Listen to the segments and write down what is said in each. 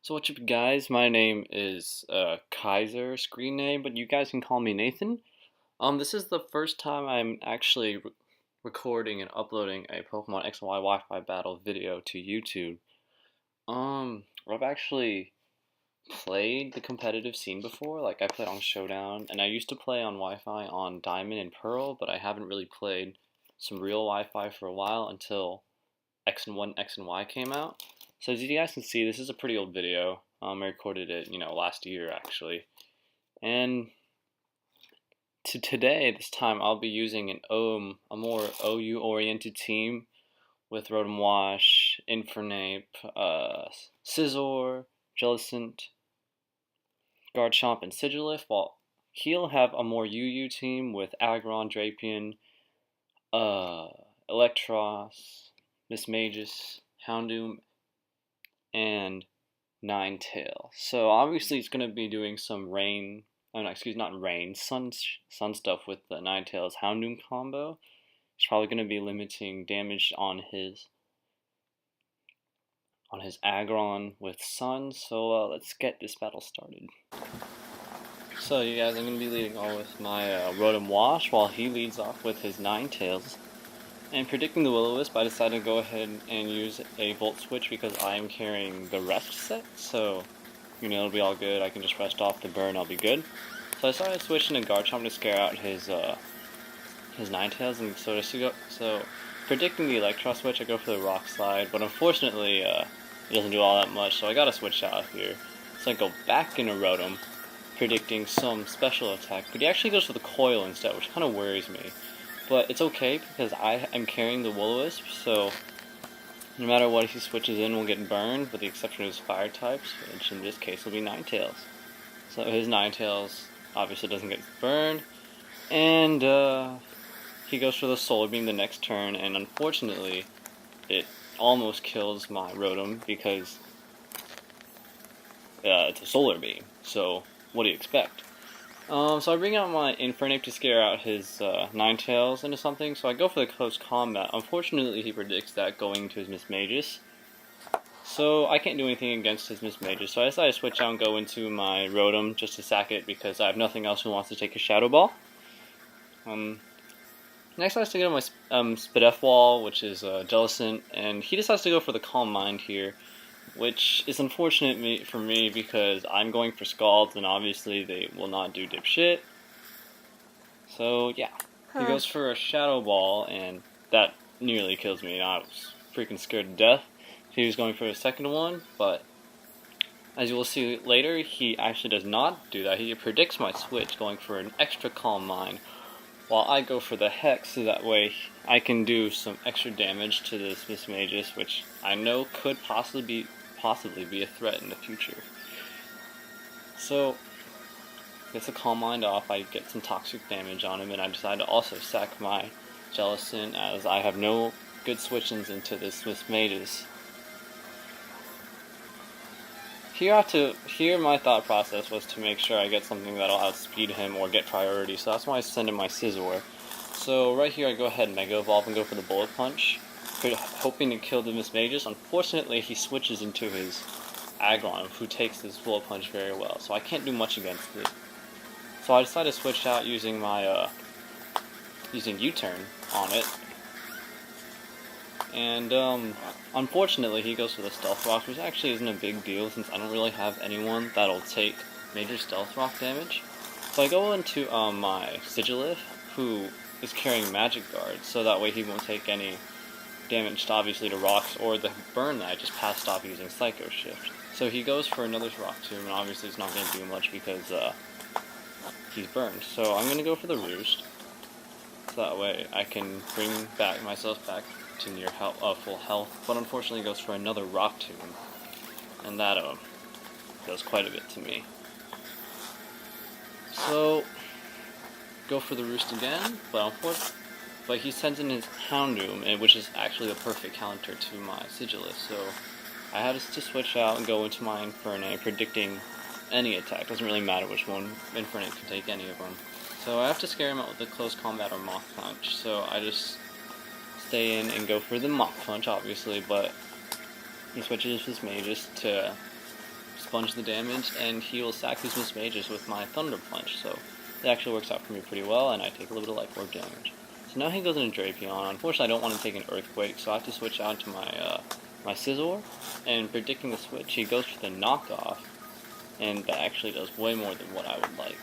So what's up guys, my name is Kaiser, screen name, but you guys can call me Nathan. This is the first time I'm actually recording and uploading a Pokemon X and Y Wi-Fi battle video to YouTube. I've actually played the competitive scene before, like I played on Showdown, and I used to play on Wi-Fi on Diamond and Pearl, but I haven't really played some real Wi-Fi for a while until X and Y came out. So as you guys can see, this is a pretty old video. I recorded it, last year actually. And today, this time, I'll be using a more OU oriented team with Rotom Wash, Infernape, Scizor, Jellicent, Garchomp, and Sigilif, while he'll have a more UU team with Aggron, Drapion, Electros, Mismagius, Houndoom, and Ninetales. So obviously it's going to be doing some rain, oh no, excuse, not rain, sun stuff with the Ninetales Houndoom combo. It's probably going to be limiting damage on his Aggron with Sun. So let's get this battle started. So you guys, I'm going to be leading off with my Rotom Wash while he leads off with his Ninetales. And predicting the Will-O-Wisp, I decided to go ahead and use a Volt Switch because I am carrying the Rest set, so, it'll be all good. I can just rest off the burn, I'll be good. So I started switching to Garchomp to scare out his Ninetales, and so predicting the Electro Switch, I go for the Rock Slide, but unfortunately, it doesn't do all that much, so I gotta switch out here. So I go back into Rotom, predicting some special attack, but he actually goes for the Coil instead, which kind of worries me. But it's okay because I am carrying the Will-O-Wisp, so no matter what he switches in will get burned, with the exception of his fire types, which in this case will be Ninetales. So his Ninetales obviously doesn't get burned, and he goes for the Solar Beam the next turn, and unfortunately it almost kills my Rotom because it's a Solar Beam, so what do you expect? So I bring out my Infernape to scare out his Ninetales into something, so I go for the close combat. Unfortunately, he predicts that going to his Mismagius, so I can't do anything against his Mismagius, so I decided to switch out and go into my Rotom just to sack it because I have nothing else who wants to take a Shadow Ball. Next I stick out my Spadef Wall, which is Jellicent, and he decides to go for the Calm Mind here, which is unfortunate for me because I'm going for Scalds and obviously they will not do dipshit. So yeah, he goes for a Shadow Ball and that nearly kills me. I was freaking scared to death. He was going for a second one, but as you will see later, he actually does not do that. He predicts my switch, going for an extra Calm Mind, while I go for the Hex, so that way I can do some extra damage to this Mismagius, which I know could possibly be a threat in the future. So, gets a Calm Mind off, I get some toxic damage on him, and I decide to also sack my Jellicent, as I have no good switch-ins into this Mismagius. Here my thought process was to make sure I get something that'll outspeed him or get priority, so that's why I send in my Scizor. So right here I go ahead and Mega Evolve and go for the Bullet Punch, hoping to kill the Mismagius. Unfortunately, he switches into his Aggron, who takes this Bullet Punch very well, so I can't do much against it. So I decided to switch out using my using U-turn on it. And unfortunately he goes for the Stealth Rock, which actually isn't a big deal since I don't really have anyone that'll take major Stealth Rock damage. So I go into my Sigilif, who is carrying Magic Guard, so that way he won't take any damage obviously to rocks or the burn that I just passed off using Psycho Shift. So he goes for another Rock Tomb, and obviously it's not going to do much because he's burned. So I'm going to go for the Roost, so that way I can bring myself back to near full health, but unfortunately goes for another Rock Tomb, and that does quite a bit to me. So go for the Roost again, but he sends in his Houndoom, which is actually the perfect counter to my Sigilus, so I had to switch out and go into my Infernape, predicting any attack. Doesn't really matter which one, Infernape can take any of them. So I have to scare him out with the Close Combat or Mach Punch, so I just stay in and go for the Mach Punch, obviously, but he switches his Magus to sponge the damage, and he will sack his Miss Mages with my Thunder Punch, so it actually works out for me pretty well, and I take a little bit of Life Orb damage. So now he goes into Drapion. Unfortunately, I don't want to take an Earthquake, so I have to switch out to my Scizor, and predicting the switch, he goes for the knockoff, and that actually does way more than what I would like.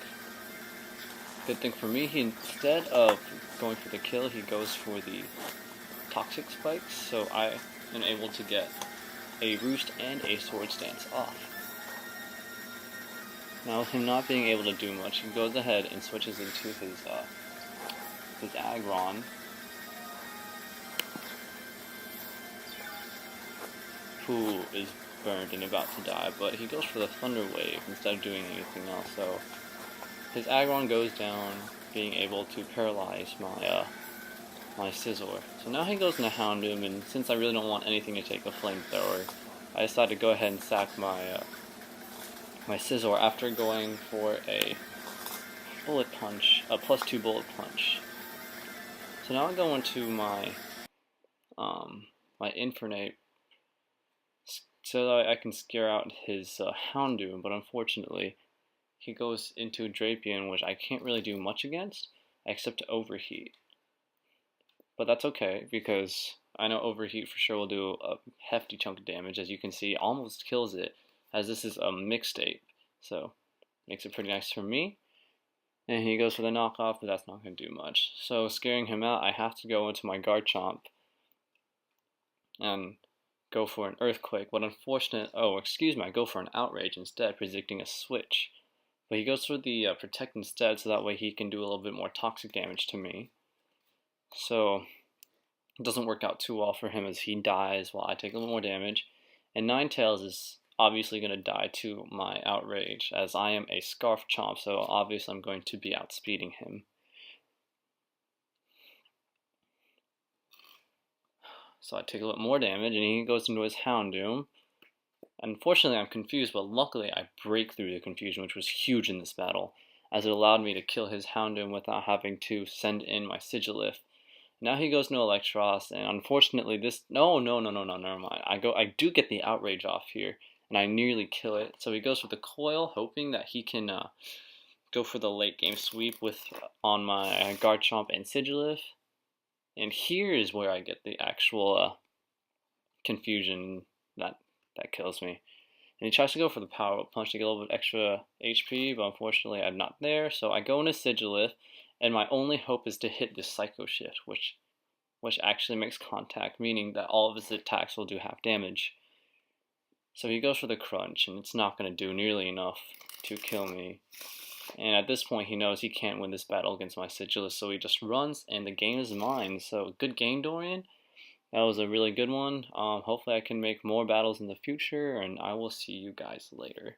Good thing for me, instead of going for the kill, he goes for the Toxic Spikes, so I am able to get a Roost and a Swords Dance off. Now with him not being able to do much, he goes ahead and switches into his Aggron, who is burned and about to die, but he goes for the Thunder Wave instead of doing anything else, so his Aggron goes down, being able to paralyze my Scizor. So now he goes into Houndoom, and since I really don't want anything to take a Flamethrower, I decide to go ahead and sack my Scizor after going for a Bullet Punch, a +2 Bullet Punch. So now I go into my Infernape so that I can scare out his Houndoom, but unfortunately he goes into Drapion, which I can't really do much against, except to Overheat. But that's okay, because I know Overheat for sure will do a hefty chunk of damage. As you can see, almost kills it, as this is a mixed state, so makes it pretty nice for me. And he goes for the knockoff, but that's not going to do much. So scaring him out, I have to go into my Garchomp and go for an Earthquake, but I go for an Outrage instead, predicting a switch. But he goes for the Protect instead, so that way he can do a little bit more toxic damage to me. So it doesn't work out too well for him, as he dies while I take a little more damage. And Ninetales is obviously going to die to my Outrage, as I am a Scarf Chomp, so obviously I'm going to be outspeeding him. So I take a little more damage, and he goes into his Houndoom. Unfortunately, I'm confused, but luckily I break through the confusion, which was huge in this battle, as it allowed me to kill his Houndoom without having to send in my Sigilif. Now he goes into Electros, and unfortunately never mind. I do get the Outrage off here, and I nearly kill it. So he goes for the Coil, hoping that he can go for the late game sweep on my Garchomp and Sigilif. And here is where I get the actual confusion that kills me. And he tries to go for the Power Up Punch to get a little bit extra HP, but unfortunately I'm not there. So I go into Sigilif, and my only hope is to hit this Psycho Shift, which actually makes contact, meaning that all of his attacks will do half damage. So he goes for the Crunch, and it's not going to do nearly enough to kill me. And at this point, he knows he can't win this battle against my Sigilus, so he just runs, and the game is mine. So good game, Dorian. That was a really good one. Hopefully I can make more battles in the future, and I will see you guys later.